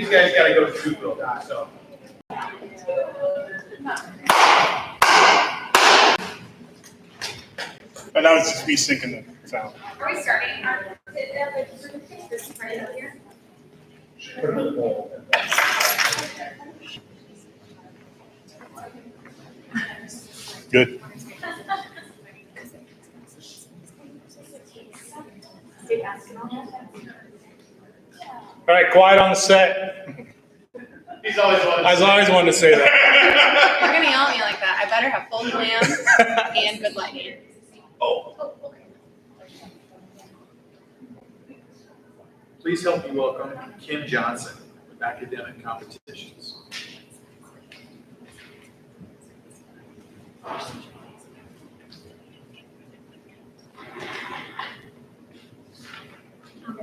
these guys gotta go to Scoopville, so. But that was just me syncing the sound. Are we starting? This is right over here. Good. All right, quiet on the set. He's always wanted to I always wanted to say that. You're gonna yell at me like that. I better have full glam and good lighting. Oh. Please help me welcome Kim Johnson with Academic Competitions.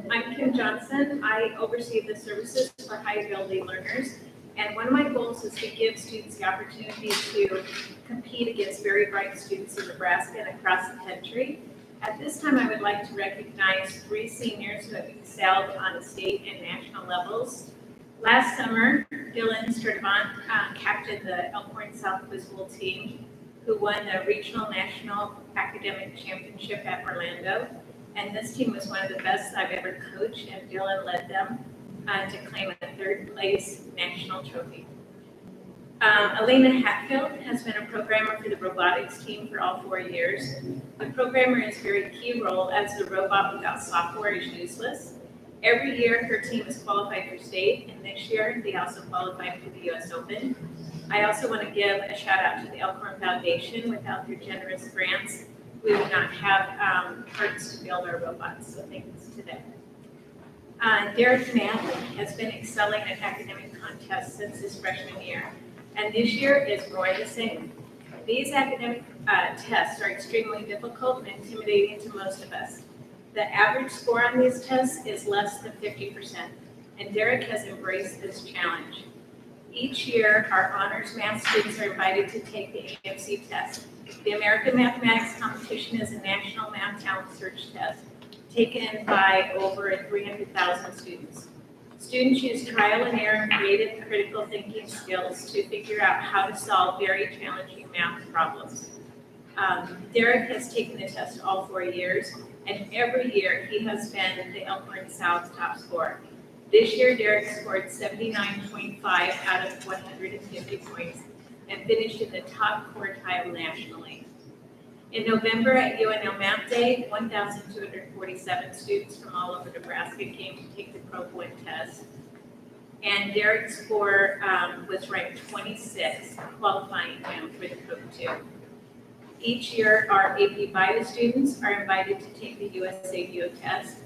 I'm Kim Johnson. I oversee the services for high ability learners. And one of my goals is to give students the opportunity to compete against very bright students in Nebraska and across the country. At this time, I would like to recognize 3 seniors who have excelled on the state and national levels. Last summer, Dylan Sturdivant captained the Elkhorn South Quiz Bowl team, who won the Regional National Academic Championship at Orlando. And this team was one of the best I've ever coached, and Dylan led them to claim a 3rd place national trophy. Elena Hatfield has been a programmer for the robotics team for all 4 years. The programmer is a very key role, as the robot without software is useless. Every year, her team is qualified for state, and this year they also qualified for the US Open. I also want to give a shout out to the Elkhorn Foundation. Without their generous grants, we would not have parts to build our robots, so thanks to them. Derek Manley has been excelling at academic contests since his freshman year, and this year is more the same. These academic tests are extremely difficult and intimidating to most of us. The average score on these tests is less than 50%, and Derek has embraced this challenge. Each year, our honors math students are invited to take the AMC test. The American Mathematics Competition is a national math talent search test taken by over 300,000 students. Students use trial and error and creative critical thinking skills to figure out how to solve very challenging math problems. Derek has taken the test all 4 years, and every year he has been the Elkhorn South top scorer. This year, Derek scored 79.5 out of 150 points and finished in the top quartile nationally. In November at UNL Math Day, 1,247 students from all over Nebraska came to take the Pro 1 test, and Derek's score was ranked 26, qualifying him for the Pro 2. Each year, our AP Bio students are invited to take the USABO test.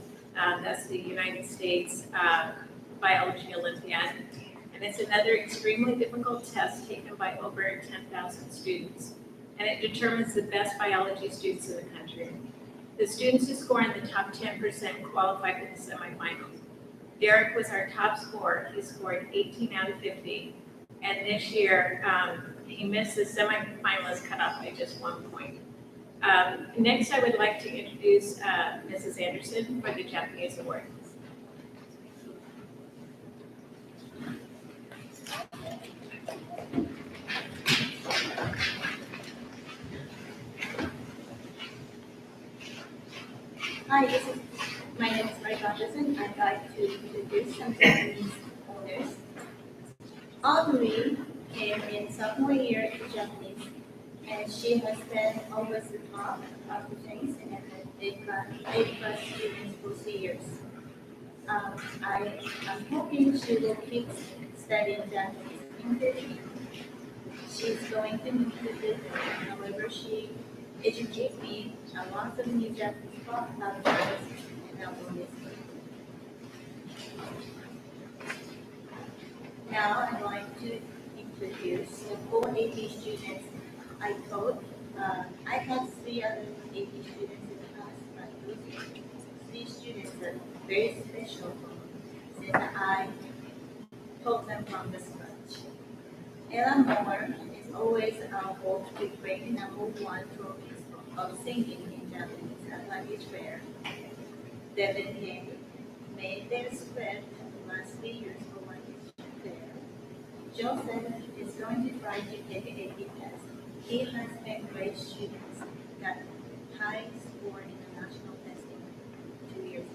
That's the United States Biology Olympiad. And it's another extremely difficult test taken by over 10,000 students. And it determines the best biology students in the country. The students who score in the top 10% qualify for the semifinals. Derek was our top scorer. He scored 18 out of 50. And this year, he missed the semifinalist cutoff by just 1 point. Next, I would like to introduce Mrs. Anderson for the Japanese Award. Hi, my name is Marika Anderson. I'd like to introduce some Japanese honors. Audrey came in sophomore year in Japanese, and she has been always the top of the things and A+ students for 3 years. I'm hoping she will keep studying Japanese in the future. She's going to move to Japan. However, she educated me a lot of new Japanese languages and albums. Now I'd like to introduce the 4 AP students I taught. I had 3 other AP students in the class, but those 3 students are very special since I taught them from the scratch. Ella Moore is always our goal to bring #1 trophies of singing in Japanese at language fair. Devin Yang made their spread the last 3 years for language Joseph is going to try to take an AP test. He has been great students that high score in the national testing 2 years ago.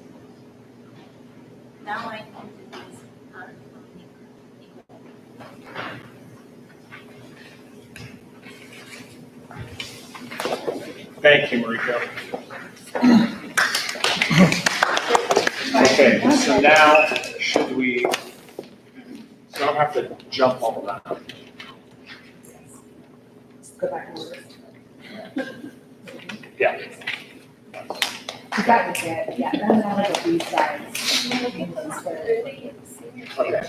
Now I introduce our Nicole. Thank you, Mariko. Okay, so now should we, so I don't have to jump all of that. Go back and order. Yeah. That was it, yeah, then I'll look at these guys. Okay.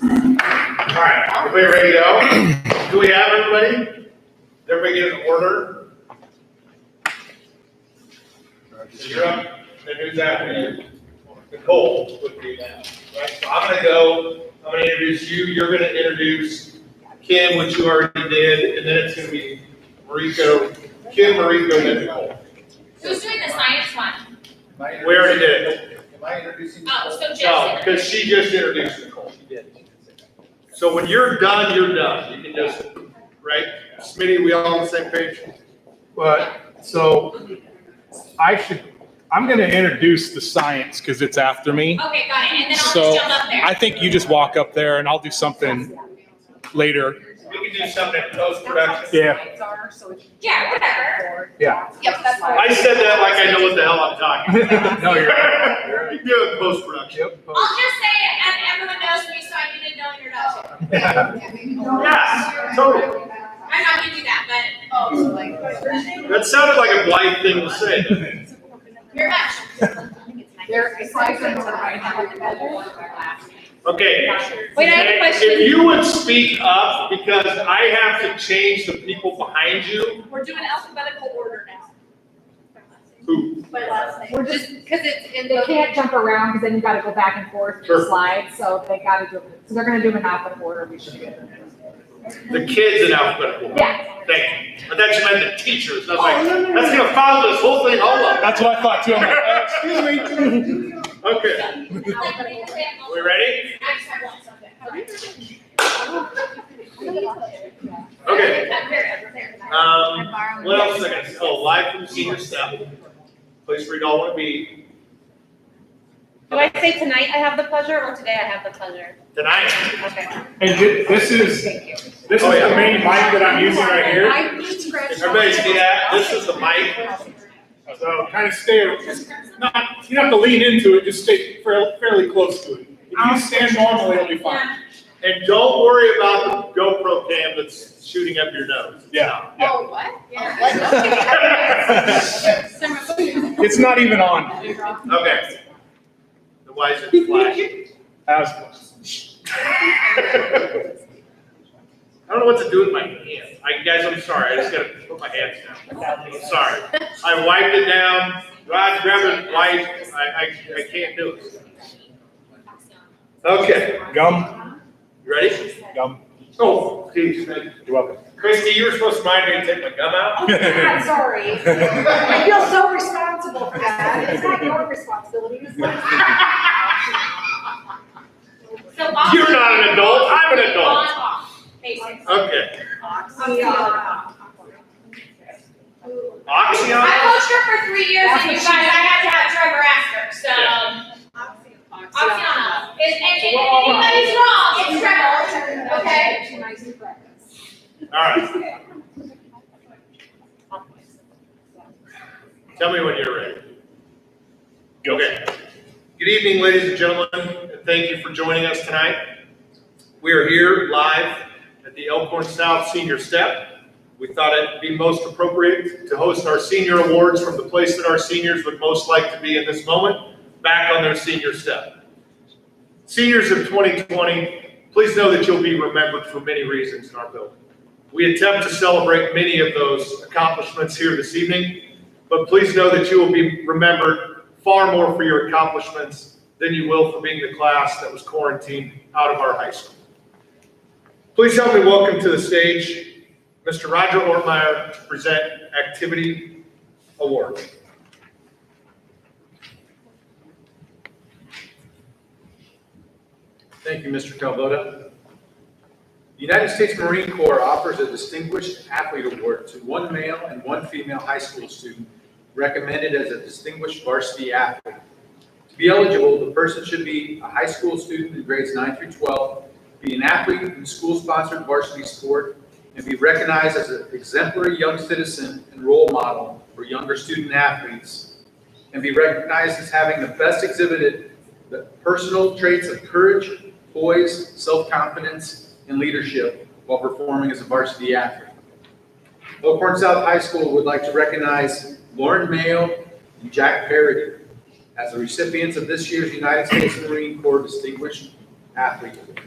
All right, everybody ready to go? Do we have everybody? Everybody get an order? You're up, then who's after you? Nicole would be now, right? So I'm gonna go, I'm gonna introduce you, you're gonna introduce Kim, which you already did, and then it's gonna be Mariko, Kim, Mariko, then Nicole. Who's doing the science one? We already did it. Am I introducing? Oh, so No, Jeff's because she just introduced Nicole. She did. So when you're done, you're done. You can just, right? Smitty, we all on the same page? But, so, I'm gonna introduce the science, because it's after me. Okay, got it, and then I'll So, just jump up there. I think you just walk up there and I'll do something later. We can do something in post-production. Yeah. Yeah, whatever. Yeah. Yep, that's fine. I said that like I know what the hell I'm talking about. No, you're You can do it in post-production. I'll just say it, and everyone knows me, so I need no introduction. Yes, totally. I'm not gonna do that, That sounded like a Blythe thing to say. but you're much. They're excited. Okay. Wait, I have a question. If you would speak up, because I have to change the people behind you. We're doing alphabetical order now. Who? My last name. We're just, Because it's in they the. can't jump around, because then you gotta go back and forth Sure. and slide, so they gotta do it. So they're gonna do them in alphabetical order, we should get them. The kids in alphabetical order. Yeah. Thank you. But that you meant the teachers. I was like, that's gonna follow this whole thing all up. That's what I thought too. I'm like, excuse me. Okay, we ready? I just have one something. Okay. What else is I gonna say? Oh, live from senior step. Place where you all wanna be Do I say tonight I have the pleasure or today I have the pleasure? tonight. Okay. And this is the main mic that I'm using right here. Everybody see that? This is the mic. So kind of stay, not, you don't have to lean into it, just stay fairly close to it. If you stand normally, it'll be fine. And don't worry about the GoPro cam that's shooting up your nose. Yeah. Oh, what? It's not even on. Okay. Then why is it flashing? As I don't know what to do with my hands. Guys, I'm sorry. I just gotta put my hands down. I'm sorry. I wiped it down. Rod, grab a wipe. I can't do it. Okay. Gum, You ready? gum. Oh, geez. You're welcome. Christy, you were supposed to mind me to take my gum out? I'm sorry. I feel so responsible for that. It's not your responsibility. It's mine. So You're not an adult. I'm an adult. On, off, basics. Okay. I Oxyon? coached her for 3 years, and you guys, I had to have Trevor ask her, so. Oxyana. If anybody's wrong, it's Trevor, okay? All right. Tell me when you're ready. Okay. Good evening, ladies and gentlemen, and thank you for joining us tonight. We are here live at the Elkhorn South Senior Step. We thought it'd be most appropriate to host our senior awards from the place that our seniors would most like to be in this moment, back on their senior step. Seniors of 2020, please know that you'll be remembered for many reasons in our building. We attempt to celebrate many of those accomplishments here this evening, but please know that you will be remembered far more for your accomplishments than you will for being the class that was quarantined out of our high school. Please help me welcome to the stage Mr. Roger Ortmeyer to present Activity Award. Thank you, Mr. Calvoda. The United States Marine Corps offers a Distinguished Athlete Award to one male and one female high school student recommended as a distinguished varsity athlete. To be eligible, the person should be a high school student in grades 9 through 12, be an athlete in school-sponsored varsity sport, and be recognized as an exemplary young citizen and role model for younger student athletes, and be recognized as having the best exhibited the personal traits of courage, poise, self-confidence, and leadership while performing as a varsity athlete. Elkhorn South High School would like to recognize Lauren Mayo and Jack Parody as the recipients of this year's United States Marine Corps Distinguished Athlete Award.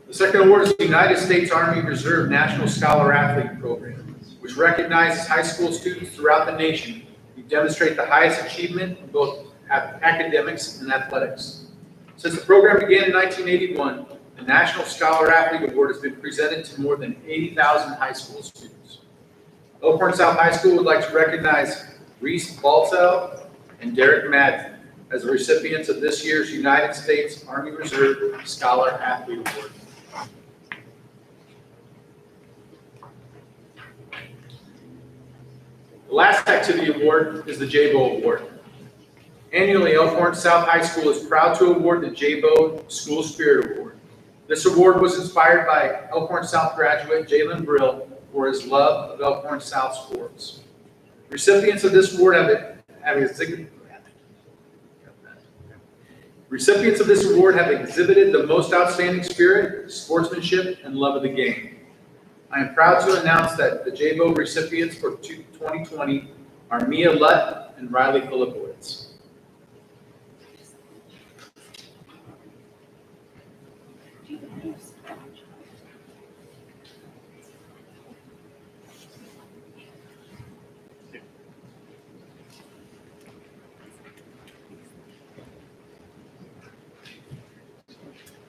The second award is the United States Army Reserve National Scholar Athlete Program, which recognizes high school students throughout the nation who demonstrate the highest achievement in both academics and athletics. Since the program began in 1981, the National Scholar Athlete Award has been presented to more than 80,000 high school students. Elkhorn South High School would like to recognize Reese Baltzell and Derek Madden as the recipients of this year's United States Army Reserve Scholar Athlete Award. The last activity award is the JBO Award. Annually, Elkhorn South High School is proud to award the JBO School Spirit Award. This award was inspired by Elkhorn South graduate Jalen Brill for his love of Elkhorn South sports. Recipients of this award have exhibited the most outstanding spirit, sportsmanship, and love of the game. I am proud to announce that the JBO recipients for 2020 are Mia Lutt and Riley Filipowitz.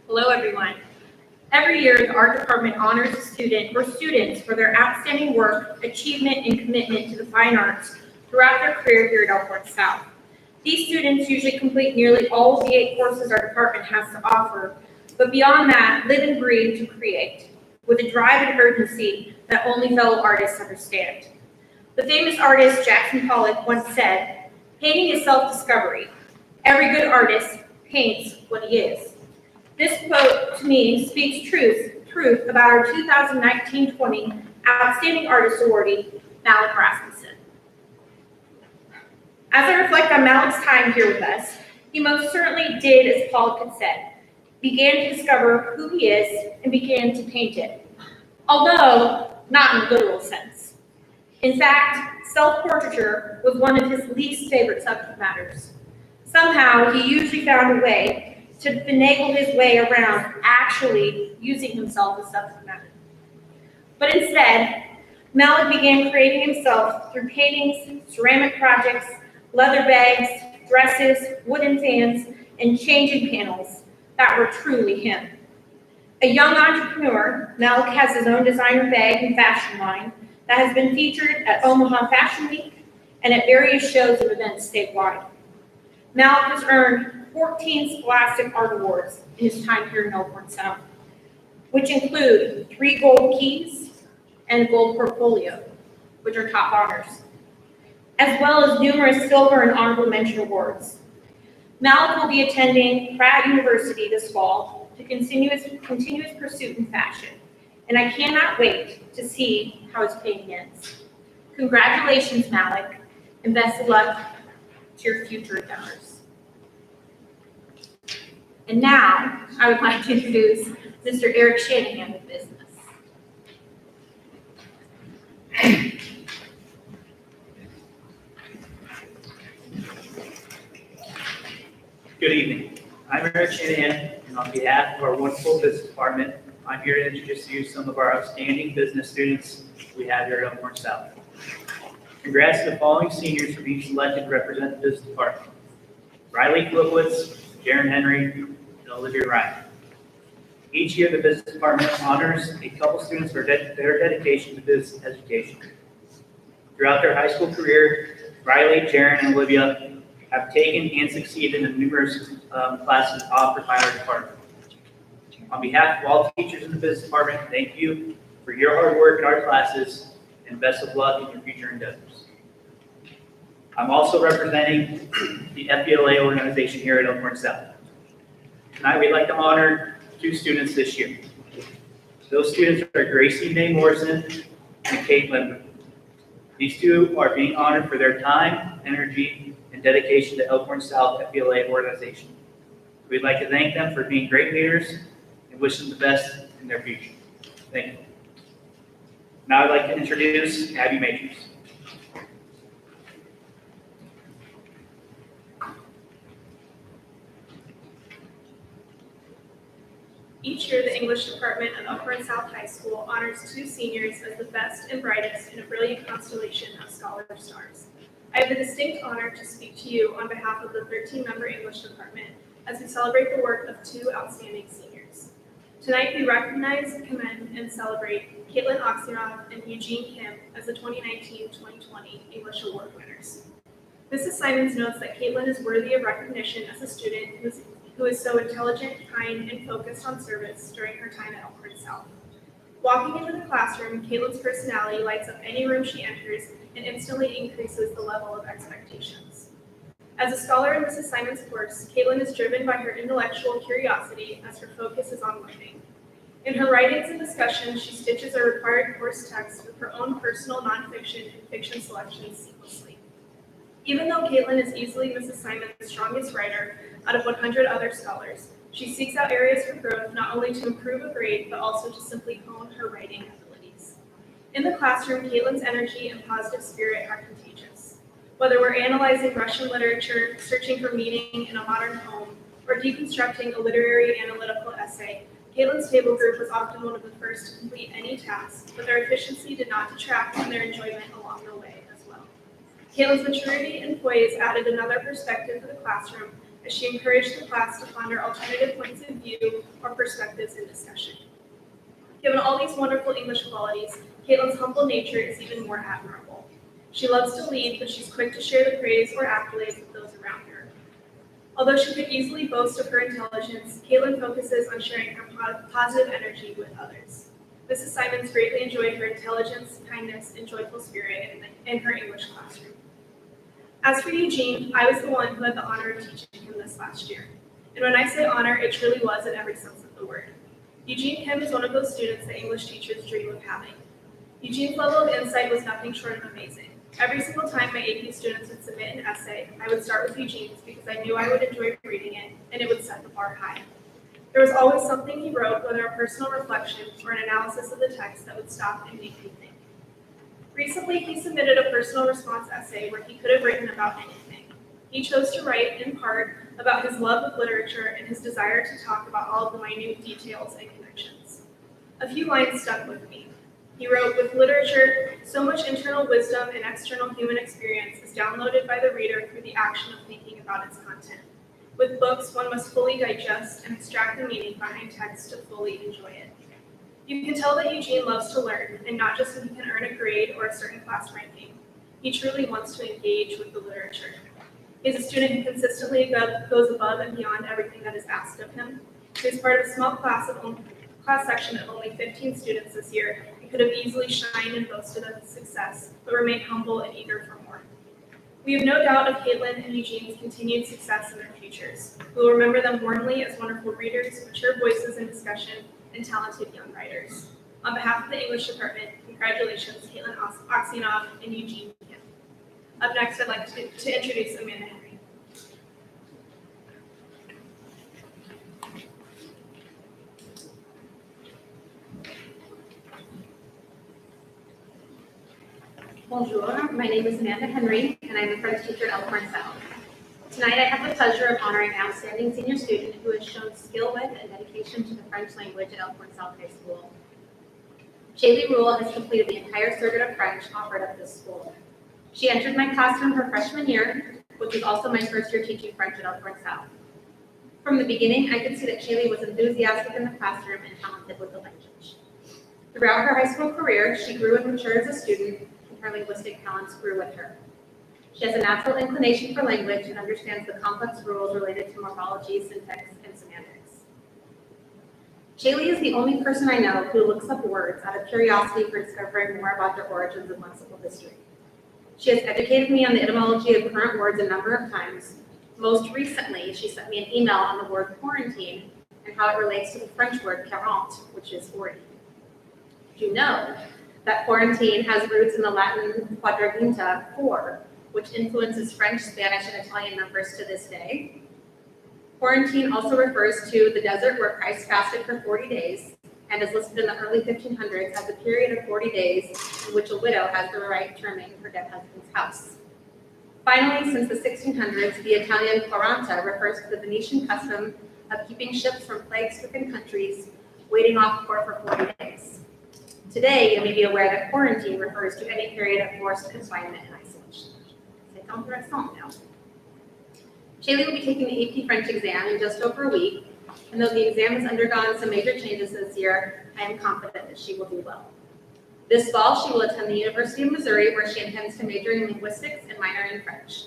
Hello, everyone. Every year, the art department honors a student or students for their outstanding work, achievement, and commitment to the fine arts throughout their career here at Elkhorn South. These students usually complete nearly all of the 8 courses our department has to offer, but beyond that, live and breathe to create, with a drive and urgency that only fellow artists understand. The famous artist Jackson Pollock once said, "Painting is self-discovery. Every good artist paints what he is." This quote, to me, speaks truth about our 2019-20 Outstanding Artist Awardee, Malik Rasmussen. As I reflect on Malik's time here with us, he most certainly did, as Pollock had said, began to discover who he is and began to paint it, although not in a literal sense. In fact, self-portraiture was one of his least favorite subject matters. Somehow, he usually found a way to finagle his way around actually using himself as subject matter. But instead, Malik began creating himself through paintings, ceramic projects, leather bags, dresses, wooden fans, and changing panels that were truly him. A young entrepreneur, Malik has his own designer bag and fashion line that has been featured at Omaha Fashion Week and at various shows and events statewide. Malik has earned 14 Scholastic Art Awards in his time here in Elkhorn South, which include 3 gold keys and a gold portfolio, which are top honors, as well as numerous silver and honorable mention awards. Malik will be attending Pratt University this fall to continue his pursuit in fashion, and I cannot wait to see how his painting ends. Congratulations, Malik, and best of luck to your future endeavors. And now, I would like to introduce Mr. Eric Shanahan of business. Good evening. I'm Eric Shanahan, and on behalf of our wonderful business department, I'm here to introduce to you some of our outstanding business students we have here at Elkhorn South. Congrats to the following seniors for being selected to represent the business department: Riley Filipowitz, Jaron Henry, and Olivia Ryan. Each year, the business department honors a couple students for their dedication to business education. Throughout their high school career, Riley, Jaron, and Olivia have taken and succeeded in numerous classes offered by our department. On behalf of all teachers in the business department, thank you for your hard work in our classes and best of luck in your future endeavors. I'm also representing the FBLA organization here at Elkhorn South. Tonight, we'd like to honor 2 students this year. Those students are Gracie May Morrison and Kate Lindbergh. These 2 are being honored for their time, energy, and dedication to Elkhorn South FBLA organization. We'd like to thank them for being great leaders and wish them the best in their future. Thank you. Now I'd like to introduce Abby Majors. Each year, the English department of Elkhorn South High School honors 2 seniors as the best and brightest in a brilliant constellation of scholar stars. I have the distinct honor to speak to you on behalf of the 13-member English department as we celebrate the work of 2 outstanding seniors. Tonight, we recognize, commend, and celebrate Caitlin Oxenov and Eugene Kim as the 2019-2020 English Award winners. Mrs. Simons notes that Caitlin is worthy of recognition as a student who is so intelligent, kind, and focused on service during her time at Elkhorn South. Walking into the classroom, Caitlin's personality lights up any room she enters and instantly increases the level of expectations. As a scholar in Mrs. Simons' course, Caitlin is driven by her intellectual curiosity as her focus is on learning. In her writings and discussions, she stitches a required course text with her own personal nonfiction and fiction selections seamlessly. Even though Caitlin is easily Mrs. Simons' strongest writer out of 100 other scholars, she seeks out areas for growth not only to improve a grade, but also to simply hone her writing abilities. In the classroom, Caitlin's energy and positive spirit are contagious. Whether we're analyzing Russian literature, searching for meaning in a modern home, or deconstructing a literary analytical essay, Caitlin's table group was often one of the first to complete any task, but their efficiency did not detract from their enjoyment along the way as well. Caitlin's maturity and poise added another perspective to the classroom as she encouraged the class to ponder alternative points of view or perspectives in discussion. Given all these wonderful English qualities, Caitlin's humble nature is even more admirable. She loves to lead, but she's quick to share the praise or accolades with those around her. Although she could easily boast of her intelligence, Caitlin focuses on sharing her positive energy with others. Mrs. Simons greatly enjoyed her intelligence, kindness, and joyful spirit in her English classroom. As for Eugene, I was the one who had the honor of teaching him this last year. And when I say honor, it truly was in every sense of the word. Eugene Kim is one of those students that English teachers dream of having. Eugene's level of insight was nothing short of amazing. Every single time my AP students would submit an essay, I would start with Eugene's because I knew I would enjoy reading it, and it would set the bar high. There was always something he wrote, whether a personal reflection or an analysis of the text, that would stop and make me think. Recently, he submitted a personal response essay where he could have written about anything. He chose to write, in part, about his love of literature and his desire to talk about all of the minute details and connections. A few lines stuck with me. He wrote, "With literature, so much internal wisdom and external human experience is downloaded by the reader through the action of thinking about its content. With books, one must fully digest and extract the meaning behind text to fully enjoy it." You can tell that Eugene loves to learn, and not just so he can earn a grade or a certain class ranking. He truly wants to engage with the literature. He's a student who consistently goes above and beyond everything that is asked of him. He's part of a small class section of only 15 students this year. He could have easily shined and boasted of his success, but remained humble and eager for more. We have no doubt of Caitlin and Eugene's continued success in their futures. We will remember them warmly as wonderful readers, mature voices in discussion, and talented young writers. On behalf of the English department, congratulations, Caitlin Oxenov and Eugene Kim. Up next, I'd like to introduce Amanda Henry. Bonjour, my name is Amanda Henry, and I'm a French teacher at Elkhorn South. Tonight, I have the pleasure of honoring an outstanding senior student who has shown skill with and dedication to the French language at Elkhorn South High School. Shaylee Rule has completed the entire circuit of French offered at this school. She entered my classroom her freshman year, which was also my first year teaching French at Elkhorn South. From the beginning, I could see that Shaylee was enthusiastic in the classroom and talented with the language. Throughout her high school career, she grew and matured as a student, and her linguistic talents grew with her. She has a natural inclination for language and understands the complex rules related to morphology, syntax, and semantics. Shaylee is the only person I know who looks up words out of curiosity for discovering more about their origins and lexical history. She has educated me on the etymology of current words a number of times. Most recently, she sent me an email on the word quarantine and how it relates to the French word quarante, which is 40. Did you know that quarantine has roots in the Latin quadraginta, 4, which influences French, Spanish, and Italian numbers to this day? Quarantine also refers to the desert where Christ fasted for 40 days and is listed in the early 1500s as a period of 40 days in which a widow has the right to remain in her dead husband's house. Finally, since the 1600s, the Italian quaranta refers to the Venetian custom of keeping ships from plague-stricken countries waiting off port for 40 days. Today, you may be aware that quarantine refers to any period of forced confinement and isolation. C'est intéressant now. Shaylee will be taking the AP French exam in just over a week, and though the exam has undergone some major changes this year, I am confident that she will do well. This fall, she will attend the University of Missouri, where she intends to major in linguistics and minor in French.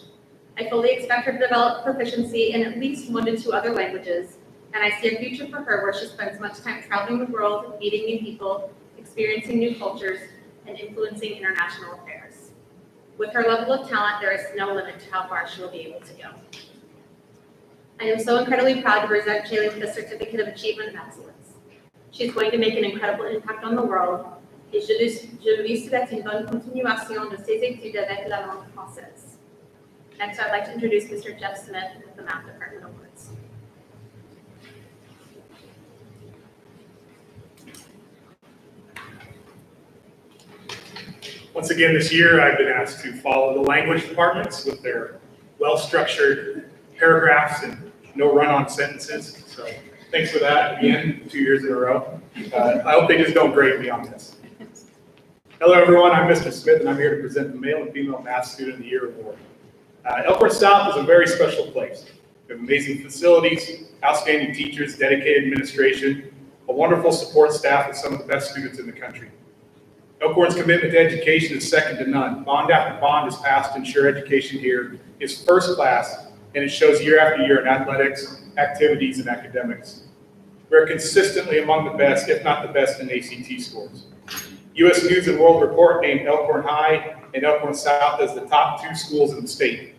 I fully expect her to develop proficiency in at least 1 to 2 other languages, and I see a future for her where she spends much time traveling the world, meeting new people, experiencing new cultures, and influencing international affairs. With her level of talent, there is no limit to how far she will be able to go. I am so incredibly proud to present Shaylee with a Certificate of Achievement and Excellence. She's going to make an incredible impact on the world, et je lui souhaite une bonne continuation de ses études avec la langue française. Next, I'd like to introduce Mr. Jeff Smith with the Math Department Awards. Once again this year, I've been asked to follow the language departments with their well-structured paragraphs and no run-on sentences. So thanks for that again, 2 years in a row. I hope they just don't grade me on this. Hello, everyone. I'm Mr. Smith, and I'm here to present the Male and Female Math Student of the Year Award. Elkhorn South is a very special place. We have amazing facilities, outstanding teachers, dedicated administration, a wonderful support staff with some of the best students in the country. Elkhorn's commitment to education is second to none. Bond after bond is passed to ensure education here is first class, and it shows year after year in athletics, activities, and academics. We're consistently among the best, if not the best, in ACT scores. U.S. News and World Report named Elkhorn High and Elkhorn South as the top 2 schools in the state.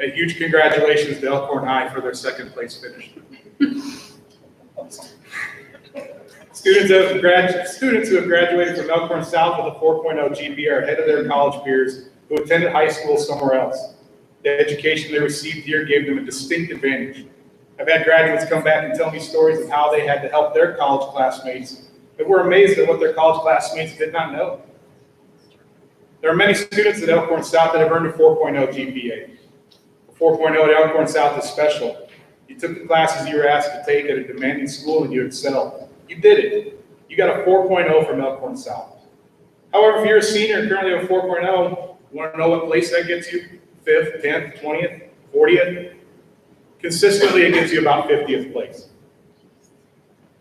A huge congratulations to Elkhorn High for their second place finish. Students who have graduated from Elkhorn South with a 4.0 GPA are ahead of their college peers who attended high school somewhere else. The education they received here gave them a distinct advantage. I've had graduates come back and tell me stories of how they had to help their college classmates and were amazed at what their college classmates did not know. There are many students at Elkhorn South that have earned a 4.0 GPA. A 4.0 at Elkhorn South is special. You took the classes you were asked to take at a demanding school and you excelled. You did it. You got a 4.0 from Elkhorn South. However, if you're a senior and currently have a 4.0, you want to know what place that gets you? 5th, 10th, 20th, 40th? Consistently, it gives you about 50th place.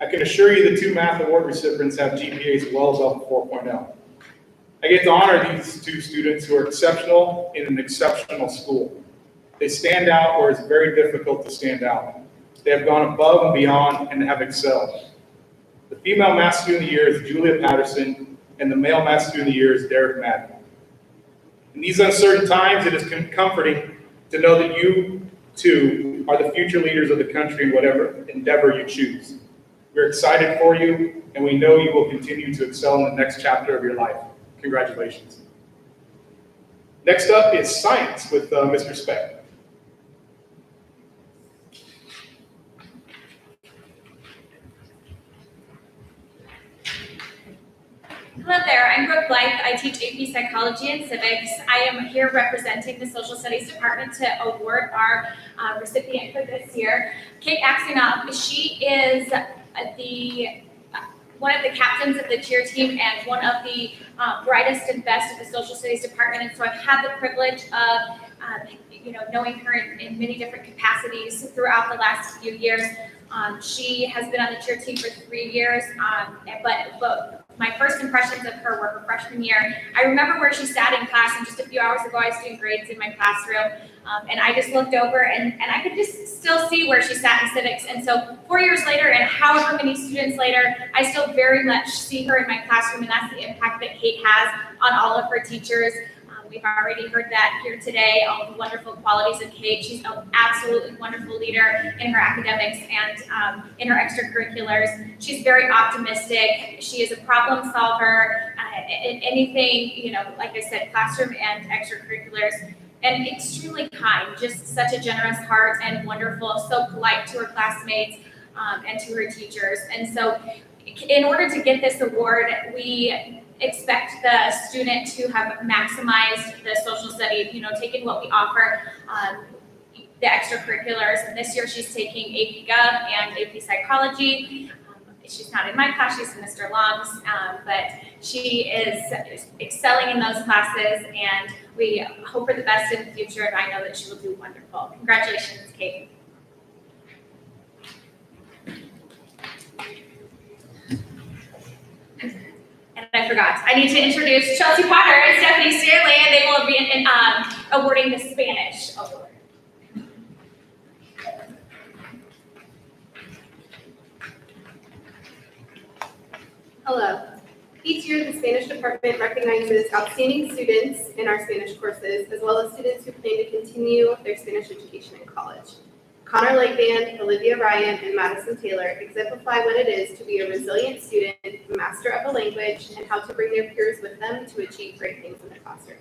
I can assure you the 2 math award recipients have GPAs well above a 4.0. I get to honor these 2 students who are exceptional in an exceptional school. They stand out where it's very difficult to stand out. They have gone above and beyond and have excelled. The female math student of the year is Julia Patterson, and the male math student of the year is Derek Madden. In these uncertain times, it is comforting to know that you, too, are the future leaders of the country in whatever endeavor you choose. We're excited for you, and we know you will continue to excel in the next chapter of your life. Congratulations. Next up is science with Mr. Speck. Hello there, I'm Brooke Blythe. I teach AP Psychology and Civics. I am here representing the Social Studies Department to award our recipient for this year, Kate Aksionov. She is one of the captains of the cheer team and one of the brightest and best of the Social Studies Department. And so I've had the privilege of knowing her in many different capacities throughout the last few years. She has been on the cheer team for 3 years, but my first impressions of her were her freshman year. I remember where she sat in class, and just a few hours ago, I was doing grades in my classroom, and I just looked over, and I could just still see where she sat in civics. And so 4 years later, and however many students later, I still very much see her in my classroom, and that's the impact that Kate has on all of her teachers. We've already heard that here today, all the wonderful qualities of Kate. She's an absolutely wonderful leader in her academics and in her extracurriculars. She's very optimistic. She is a problem solver in anything, like I said, classroom and extracurriculars, and extremely kind, just such a generous heart and wonderful, so polite to her classmates and to her teachers. And so in order to get this award, we expect the student to have maximized the social studies, taken what we offer, the extracurriculars. And this year she's taking AP Gov and AP Psychology. She's not in my class, she's in Mr. Long's, but she is excelling in those classes, and we hope for the best in the future, and I know that she will do wonderful. Congratulations, Kate. And I forgot, I need to introduce Chelsea Potter and Stephanie Stanley, and they will be awarding the Spanish award. Hello. Each year, the Spanish department recognizes outstanding students in our Spanish courses, as well as students who plan to continue their Spanish education in college. Connor Lakeband, Olivia Ryan, and Madison Taylor exemplify what it is to be a resilient student, master of a language, and how to bring their peers with them to achieve great things in the classroom.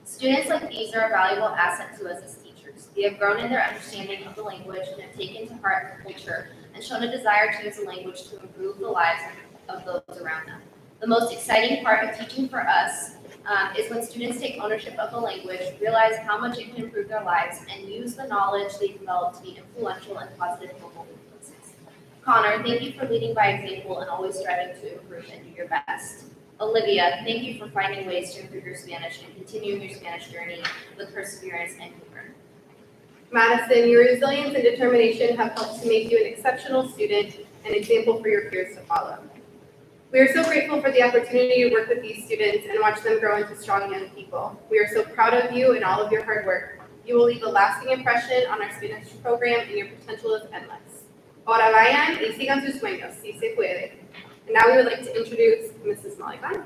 Students like these are a valuable asset to us as teachers. They have grown in their understanding of the language and have taken to heart the culture and shown a desire to use the language to improve the lives of those around them. The most exciting part of teaching for us is when students take ownership of the language, realize how much it can improve their lives, and use the knowledge they develop to be influential and positive global influences. Connor, thank you for leading by example and always striving to improve and do your best. Olivia, thank you for finding ways to improve your Spanish and continuing your Spanish journey with perseverance and humor. Madison, your resilience and determination have helped to make you an exceptional student and example for your peers to follow. We are so grateful for the opportunity to work with these students and watch them grow into strong young people. We are so proud of you and all of your hard work. You will leave a lasting impression on our Spanish program, and your potential is endless. Ahora vayan y sigan sus sueños, si se puede. And now we would like to introduce Mrs. Molly Glenn.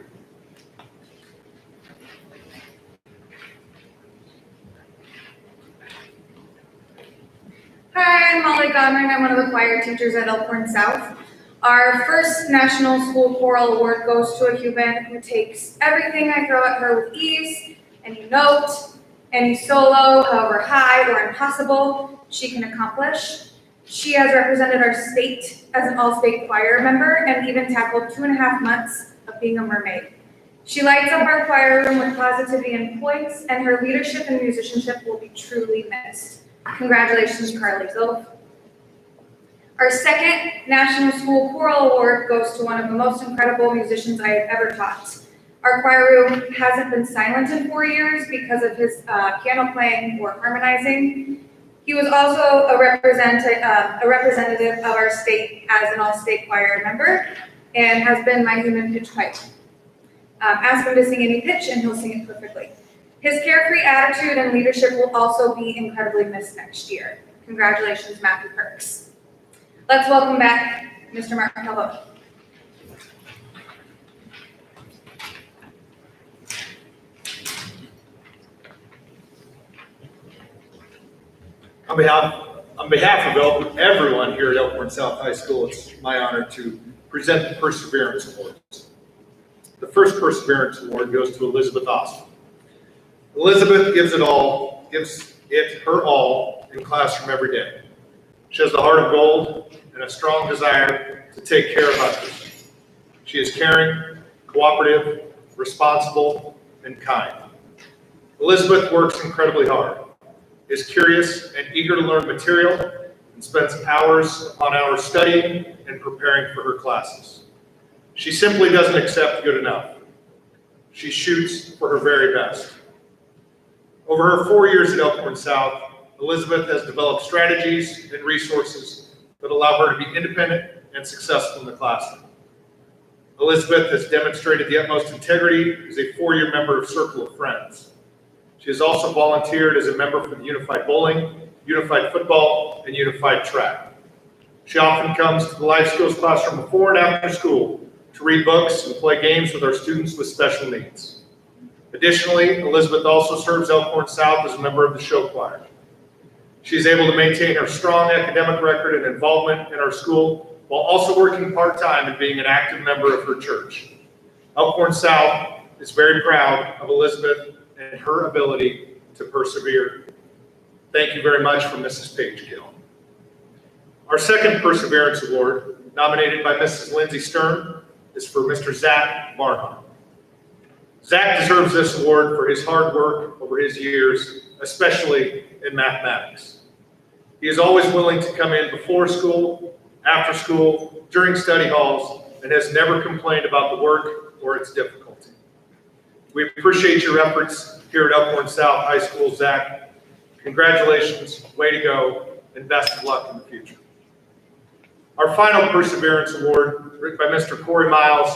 Hi, I'm Molly Godring. I'm one of the choir teachers at Elkhorn South. Our first National School Choral Award goes to a human who takes everything I throw at her with ease, any note, any solo, however high or impossible, she can accomplish. She has represented our state as an all-state choir member and even tackled 2.5 months of being a mermaid. She lights up our choir room with positivity and poise, and her leadership and musicianship will be truly missed. Congratulations, Carly Zolf. Our second National School Choral Award goes to one of the most incredible musicians I have ever taught. Our choir room hasn't been silent in 4 years because of his piano playing or harmonizing. He was also a representative of our state as an all-state choir member and has been my human pitch pipe. Ask him to sing any pitch and he'll sing it perfectly. His carefree attitude and leadership will also be incredibly missed next year. Congratulations, Matthew Perks. Let's welcome back Mr. Mark Calvo. On behalf of everyone here at Elkhorn South High School, it's my honor to present the Perseverance Awards. The first Perseverance Award goes to Elizabeth Austin. Elizabeth gives it her all in classroom every day. She has the heart of gold and a strong desire to take care of others. She is caring, cooperative, responsible, and kind. Elizabeth works incredibly hard, is curious and eager to learn material, and spends hours upon hours studying and preparing for her classes. She simply doesn't accept good enough. She shoots for her very best. Over her 4 years at Elkhorn South, Elizabeth has developed strategies and resources that allow her to be independent and successful in the classroom. Elizabeth has demonstrated the utmost integrity as a 4-year member of Circle of Friends. She has also volunteered as a member for the Unified Bowling, Unified Football, and Unified Track. She often comes to the life skills classroom before and after school to read books and play games with our students with special needs. Additionally, Elizabeth also serves Elkhorn South as a member of the show choir. She is able to maintain her strong academic record and involvement in our school while also working part-time and being an active member of her church. Elkhorn South is very proud of Elizabeth and her ability to persevere. Thank you very much from Mrs. Paige Gill. Our second Perseverance Award, nominated by Mrs. Lindsay Stern, is for Mr. Zach Barnhart. Zach deserves this award for his hard work over his years, especially in mathematics. He is always willing to come in before school, after school, during study halls, and has never complained about the work or its difficulty. We appreciate your efforts here at Elkhorn South High School, Zach. Congratulations, way to go, and best of luck in the future. Our final Perseverance Award, written by Mr. Corey Miles,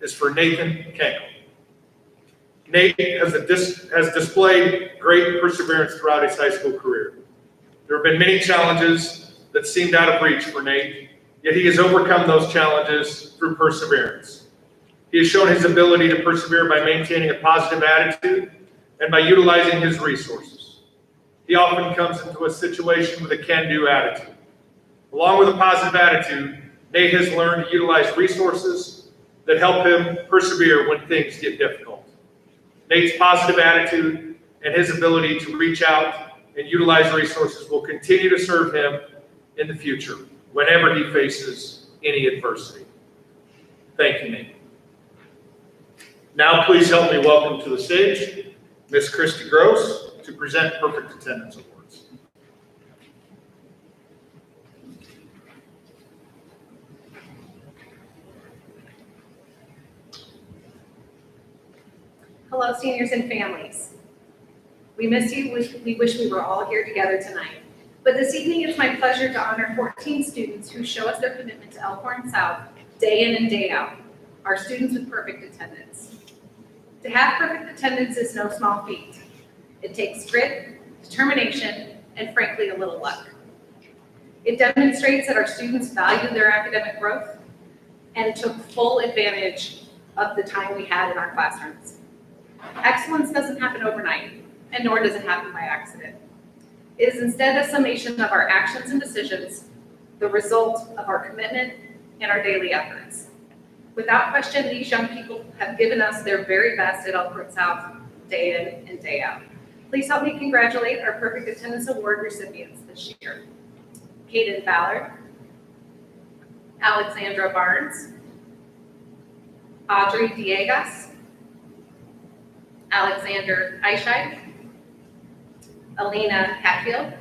is for Nathan Kangle. Nate has displayed great perseverance throughout his high school career. There have been many challenges that seemed out of reach for Nate, yet he has overcome those challenges through perseverance. He has shown his ability to persevere by maintaining a positive attitude and by utilizing his resources. He often comes into a situation with a can-do attitude. Along with a positive attitude, Nate has learned to utilize resources that help him persevere when things get difficult. Nate's positive attitude and his ability to reach out and utilize resources will continue to serve him in the future whenever he faces any adversity. Thank you, Nate. Now please help me welcome to the stage Miss Christy Gross to present Perfect Attendance Awards. Hello, seniors and families. We miss you. We wish we were all here together tonight. But this evening, it's my pleasure to honor 14 students who show us their commitment to Elkhorn South day in and day out, our students with perfect attendance. To have perfect attendance is no small feat. It takes grit, determination, and frankly, a little luck. It demonstrates that our students value their academic growth and took full advantage of the time we had in our classrooms. Excellence doesn't happen overnight, and nor does it happen by accident. It is instead a summation of our actions and decisions, the result of our commitment and our daily efforts. Without question, these young people have given us their very best at Elkhorn South day in and day out. Please help me congratulate our Perfect Attendance Award recipients this year. Kaden Ballard, Alexandra Barnes, Audrey Diegas, Alexander Eichheit, Alina Hatfield,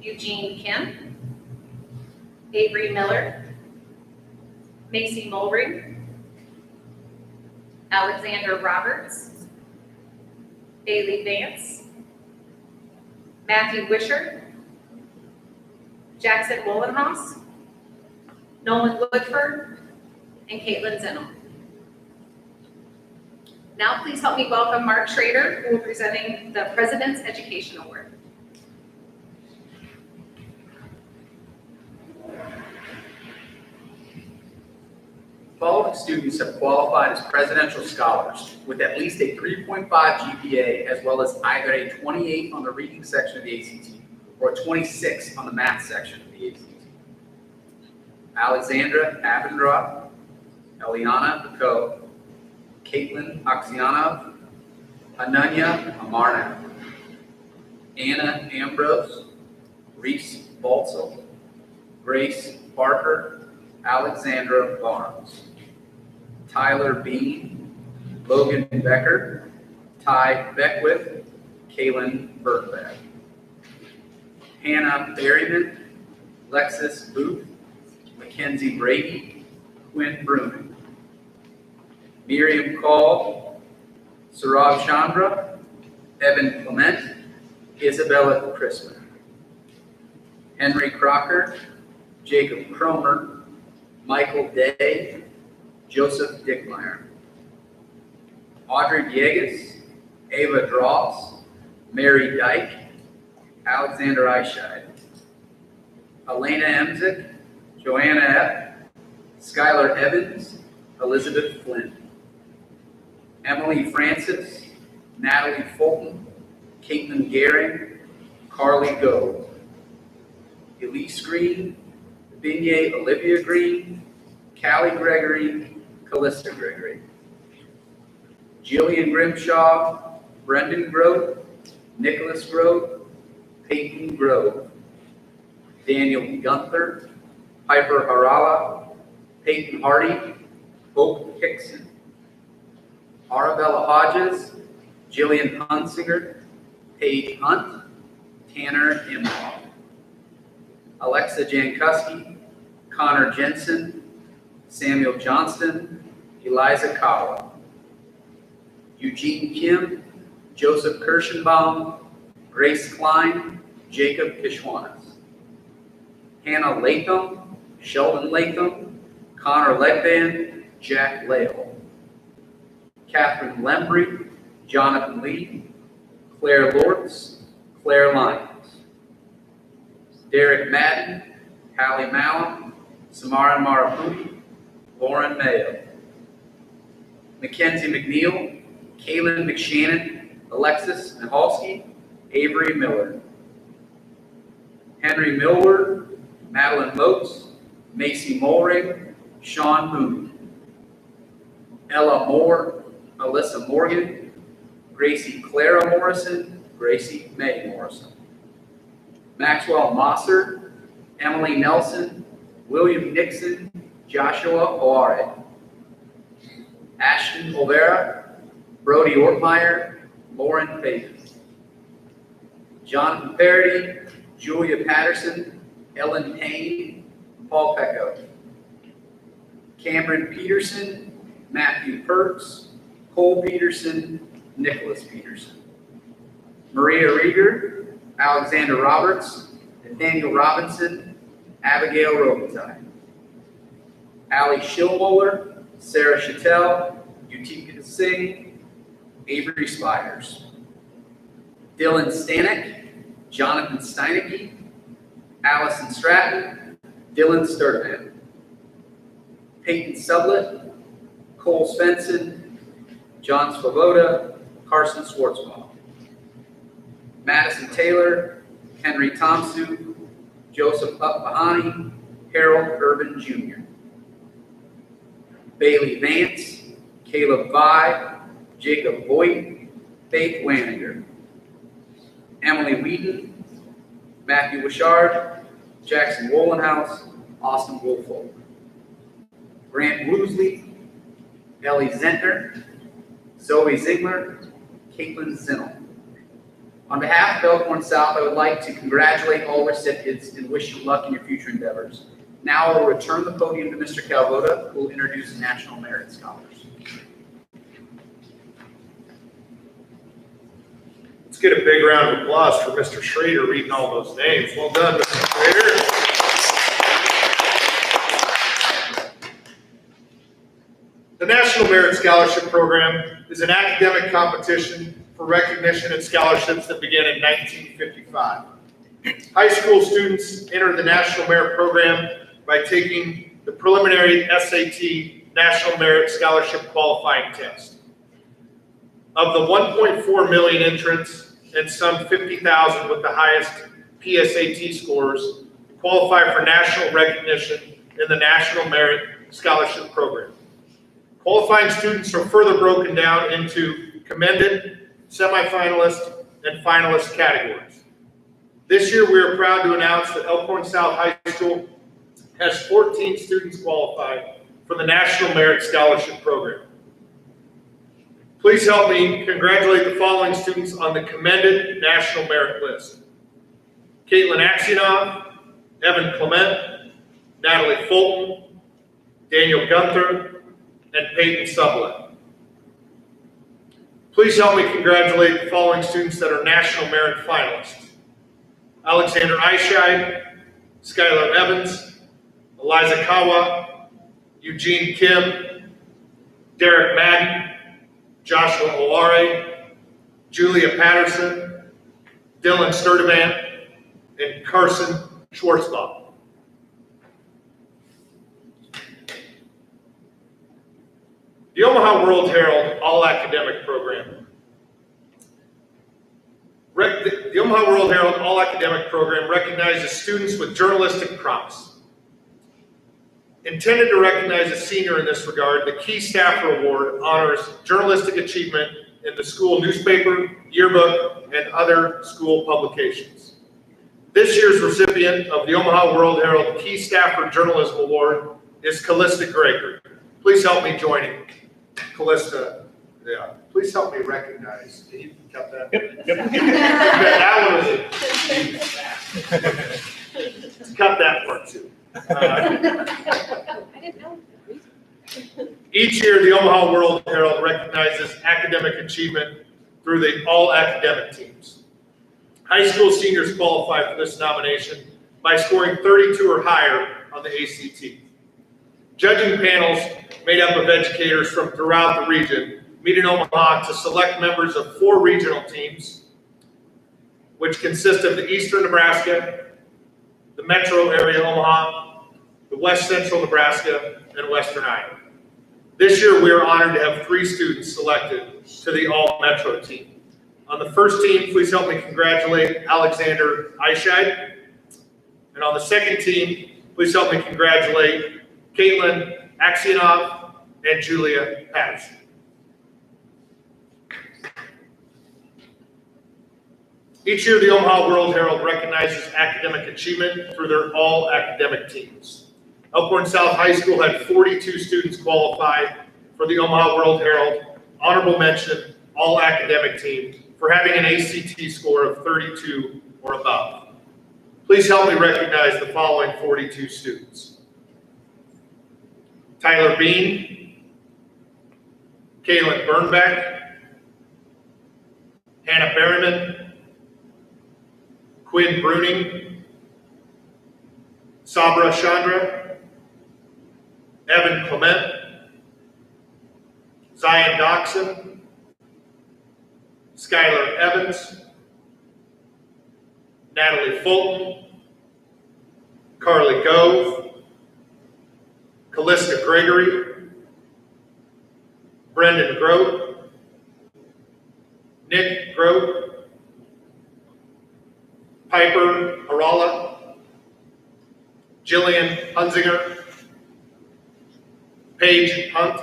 Eugene Kim, Avery Miller, Macy Mulring, Alexander Roberts, Bailey Vance, Matthew Wisher, Jackson Wollenhaus, Nolan Woodford, and Caitlin Zinnel. Now please help me welcome Mark Schrader, who will be presenting the President's Education Award. Following students have qualified as presidential scholars with at least a 3.5 GPA as well as either a 28 on the reading section of the ACT or a 26 on the math section of the ACT. Alexandra Avendroth, Eliana Bako, Caitlin Oksianov, Ananya Amarnath, Anna Ambrose, Reese Baltzel, Grace Barker, Alexandra Barnes, Tyler Bean, Logan Becker, Ty Beckwith, Kaylin Bergbag, Hannah Berryman, Lexus Booth, Mackenzie Brady, Quinn Bruman, Miriam Call, Saurav Chandra, Evan Clement, Isabella Christman, Henry Crocker, Jacob Cromer, Michael Day, Joseph Dickmeyer. Audrey Villegas, Ava Dross, Mary Dyke, Alexander Eichscheid. Elena Emzik, Joanna Epp, Skylar Evans, Elizabeth Flynn. Emily Francis, Natalie Fulton, Caitlin Garing, Carly Gove. Elise Green, Vignette Olivia Green, Callie Gregory, Callista Gregory. Jillian Grimshaw, Brendan Grove, Nicholas Grove, Peyton Grove. Daniel Gunther, Piper Harala, Peyton Hardy, Hope Hickson. Arabella Hodges, Jillian Hunsinger, Paige Hunt, Tanner Imhoff. Alexa Jankowski, Connor Jensen, Samuel Johnston, Eliza Kawa. Eugene Kim, Joseph Kirschenbaum, Grace Klein, Jacob Kishwanis. Hannah Latham, Sheldon Latham, Connor Legband, Jack Lale. Catherine Lembry, Jonathan Lee, Claire Lortz, Claire Lyons. Derek Madden, Hallie Mallon, Samara Marapudi, Lauren Mayo. Mackenzie McNeil, Kaylin McShannon, Alexis Mihalski, Avery Miller. Henry Millward, Madeline Moats, Macy Mulring, Sean Moon. Ella Moore, Alyssa Morgan, Gracie Clara Morrison, Gracie May Morrison. Maxwell Mosser, Emily Nelson, William Nixon, Joshua Oare. Ashton Olvera, Brody Ortmeyer, Lauren Payton. Jonathan Parody, Julia Patterson, Ellen Payne, Paul Pecco. Cameron Peterson, Matthew Perks, Cole Peterson, Nicholas Peterson. Maria Rieger, Alexander Roberts, Nathaniel Robinson, Abigail Robitaille. Allie Schillmoller, Sarah Chattel, Utika Singh, Avery Spires. Dylan Stanek, Jonathan Steinecke, Allison Stratton, Dylan Sturdivant. Peyton Sublett, Cole Svensson, John Svoboda, Carson Schwartzbaum. Madison Taylor, Henry Tomsu, Joseph Upahani, Harold Urban Jr. Bailey Vance, Caleb Vi, Jacob Voigt, Faith Waninger. Emily Wheaton, Matthew Wishard, Jackson Wolenhouse, Austin Woolfolk. Grant Woosley, Ellie Zentner, Zoe Ziegler, Caitlin Zinnel. On behalf of Elkhorn South, I would like to congratulate all recipients and wish you luck in your future endeavors. Now I will return the podium to Mr. Calvoda, who will introduce the National Merit Scholars. Let's get a big round of applause for Mr. Schrader reading all those names. Well done, Mr. Schrader. The National Merit Scholarship Program is an academic competition for recognition and scholarships that began in 1955. High school students enter the National Merit Program by taking the preliminary SAT National Merit Scholarship Qualifying Test. Of the 1.4 million entrants and some 50,000 with the highest PSAT scores qualify for national recognition in the National Merit Scholarship Program. Qualifying students are further broken down into commended, semifinalist, and finalist categories. This year, we are proud to announce that Elkhorn South High School has 14 students qualified for the National Merit Scholarship Program. Please help me congratulate the following students on the commended National Merit List. Caitlin Aksionov, Evan Clement, Natalie Fulton, Daniel Gunther, and Peyton Sublett. Please help me congratulate the following students that are National Merit finalists. Alexander Eichscheid, Skylar Evans, Eliza Kawa, Eugene Kim, Derek Madden, Joshua Olare, Julia Patterson, Dylan Sturdivant, and Carson Schwartzbaum. The Omaha World Herald All Academic Program. The Omaha World Herald All Academic Program recognizes students with journalistic promise. Intended to recognize a senior in this regard, the Key Staffer Award honors journalistic achievement in the school newspaper, yearbook, and other school publications. This year's recipient of the Omaha World Herald Key Staffer Journalism Award is Callista Gregory. Please help me join him. Callista, yeah, please help me recognize. Can you cut that? Yep. That was cut that part too. I didn't know. Each year, the Omaha World Herald recognizes academic achievement through the all academic teams. High school seniors qualify for this nomination by scoring 32 or higher on the ACT. Judging panels made up of educators from throughout the region meet in Omaha to select members of 4 regional teams, which consist of the Eastern Nebraska, the metro area Omaha, the West Central Nebraska, and Western Iowa. This year, we are honored to have 3 students selected to the all metro team. On the first team, please help me congratulate Alexander Eichscheid. And on the second team, please help me congratulate Caitlin Aksionov and Julia Patterson. Each year, the Omaha World Herald recognizes academic achievement through their all academic teams. Elkhorn South High School had 42 students qualify for the Omaha World Herald Honorable Mention All Academic Team for having an ACT score of 32 or above. Please help me recognize the following 42 students. Tyler Bean, Kaylin Burnbeck, Hannah Berryman, Quinn Bruning, Sabra Chandra, Evan Clement, Zion Doxson, Skylar Evans, Natalie Fulton, Carly Gove, Callista Gregory, Brendan Grote, Nick Grote, Piper Arala, Jillian Hunzinger, Paige Hunt,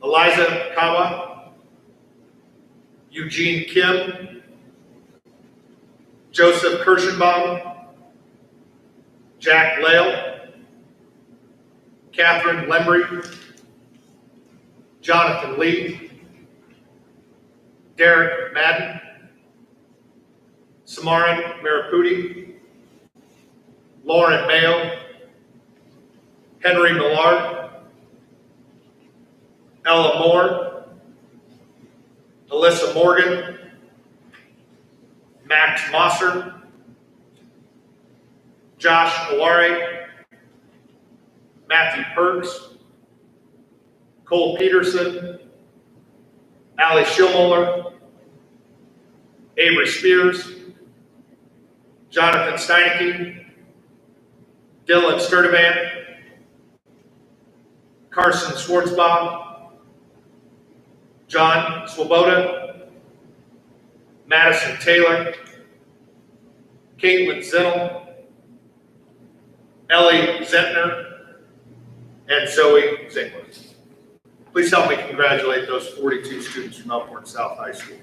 Eliza Kawa, Eugene Kim, Joseph Kirschenbaum, Jack Lale, Catherine Lembry, Jonathan Lee, Derek Madden, Samaran Maraputi, Lauren Mayo, Henry Millard, Ella Moore, Alyssa Morgan, Max Mosser, Josh Olare, Matthew Perks, Cole Peterson, Allie Schillmuller, Avery Spears, Jonathan Steineke, Dylan Sturdivant, Carson Schwartzbaum, John Swoboda, Madison Taylor, Caitlin Zinnel, Ellie Zentner, and Zoe Ziegler. Please help me congratulate those 42 students from Elkhorn South High School.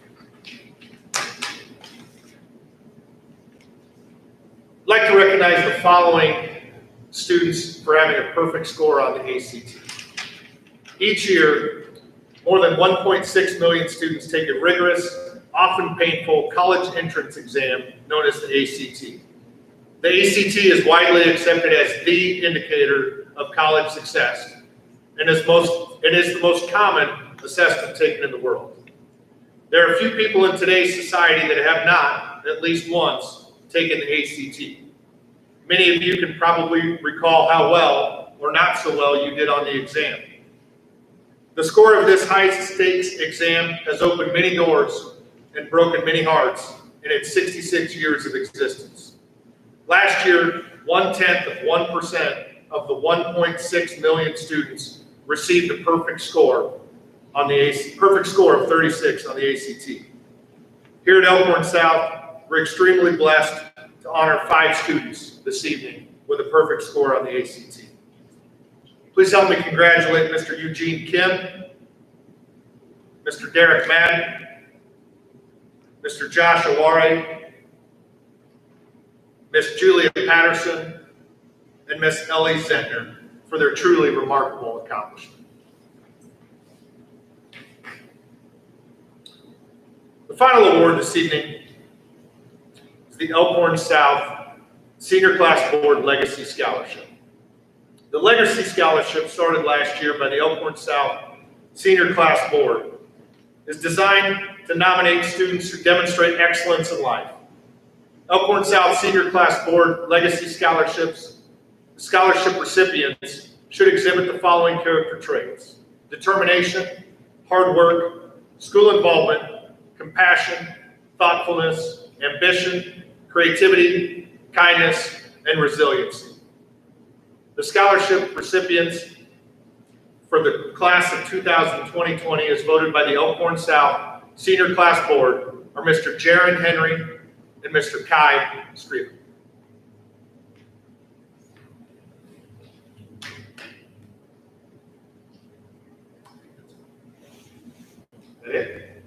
I'd like to recognize the following students for having a perfect score on the ACT. Each year, more than 1.6 million students take a rigorous, often painful college entrance exam known as the ACT. The ACT is widely accepted as the indicator of college success and it is the most common assessment taken in the world. There are few people in today's society that have not, at least once, taken the ACT. Many of you can probably recall how well or not so well you did on the exam. The score of this high-stakes exam has opened many doors and broken many hearts in its 66 years of existence. Last year, 0.1% of the 1.6 million students received a perfect score of 36 on the ACT. Here at Elkhorn South, we're extremely blessed to honor 5 students this evening with a perfect score on the ACT. Please help me congratulate Mr. Eugene Kim, Mr. Derek Madden, Mr. Josh Awari, Miss Julia Patterson, and Miss Ellie Zentner for their truly remarkable accomplishment. The final award this evening is the Elkhorn South Senior Class Board Legacy Scholarship. The Legacy Scholarship, started last year by the Elkhorn South Senior Class Board, is designed to nominate students who demonstrate excellence in life. Elkhorn South Senior Class Board Legacy Scholarships, scholarship recipients should exhibit the following character traits: determination, hard work, school involvement, compassion, thoughtfulness, ambition, creativity, kindness, and resiliency. The scholarship recipients for the class of 2020 as voted by the Elkhorn South Senior Class Board are Mr. Jaron Henry and Mr. Kai Screever. Is that it?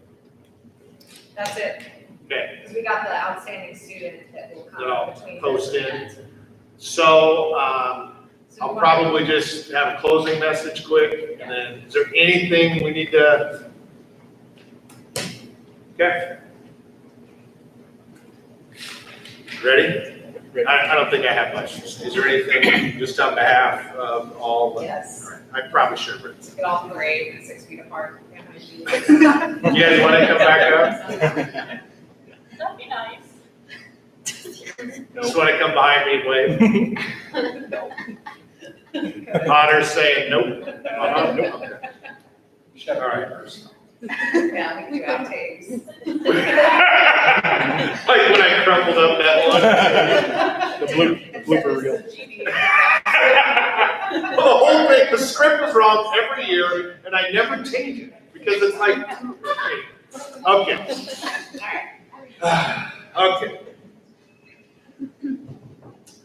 That's it, Okay. because we got the outstanding student that will I'll come between. post in. So, So I'll we wanna- probably just have a closing message quick, and then is there anything we need to? Okay. Ready? I don't think I have much. Is there anything just on behalf of all? Yes, I probably should, but get off the grade, 6 feet apart. you guys want to come back up? That'd be nice. Just want to come behind me and wave? Honors saying nope. Nope. Okay. All right. Yeah, we can do outtakes. Like when I crumpled up that The blooper reel. Well, the whole thing, the script was wrong every year, and I never change it, because it's like, okay. Okay.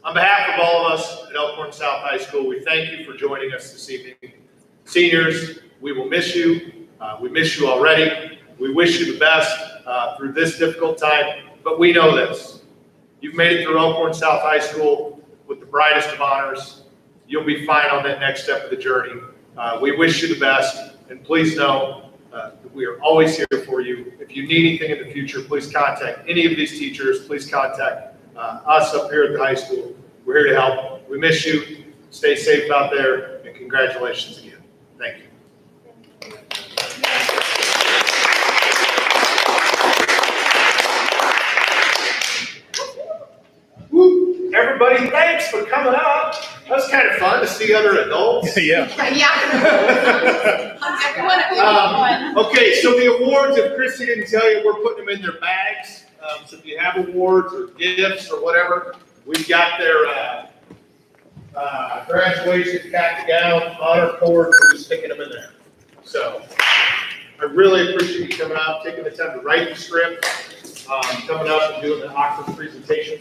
On behalf of all of us at Elkhorn South High School, we thank you for joining us this evening. Seniors, we will miss you. We miss you already. We wish you the best through this difficult time, but we know this. You've made it through Elkhorn South High School with the brightest of honors. You'll be fine on that next step of the journey. We wish you the best, and please know that we are always here for you. If you need anything in the future, please contact any of these teachers. Please contact us up here at the high school. We're here to help. We miss you. Stay safe out there, and congratulations again. Thank you. Woo. Everybody, thanks for coming up. That was kind of fun to see other adults. Yeah. Okay, so the awards, if Chrissy didn't tell you, we're putting them in their bags. So if you have awards or gifts or whatever, we've got their graduation cap, gown, honor cords, we're just sticking them in there. So I really appreciate you coming out, taking the time to write the script, coming up and doing the Oxford presentation